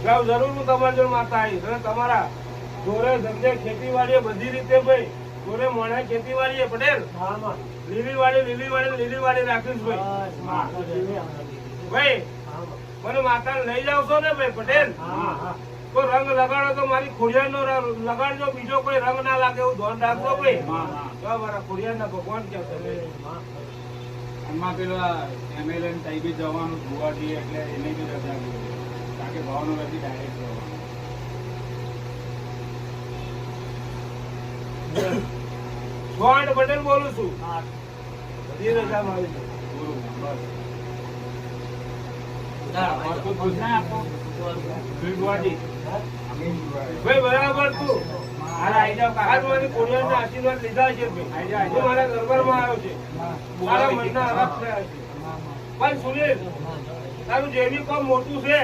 જરૂર હું તમારી જોડે માતા આવીશ અને તમારા જોડે ધંધે ખેતીવાડી બધી રીતે ભાઈ જોડે મોણે ખેતીવાડી પટેલ લીલી વાડી રાખીશ ભાઈ મને માતા લઈ જાવ છો ને ભાઈ પટેલ તો રંગ લગાડો તો મારી ખોડિયાર નો લગાડજો બીજો કોઈ રંગ ના લાગે એવું ધ્યાન રાખજો ભાઈ મારા ખોડિયાર ના ભગવાન ક્યાં છે એમાં પેલા એમએલએ સાહેબે જવાનું જોવા જઈએ એટલે એને બી રજા કરી કારણ કે ભાવનગરથી ડાયરેક્ટ જવાનું પટેલ બોલું છું બધી રજા મારી છે ભાઈ બરાબર તું આશીર્વાદ લીધા છે મારા દરબારમાં આવ્યો છે મારા મનના હરખ થયા છે પણ સુનિલ તારું જે બી કામ મોટું છે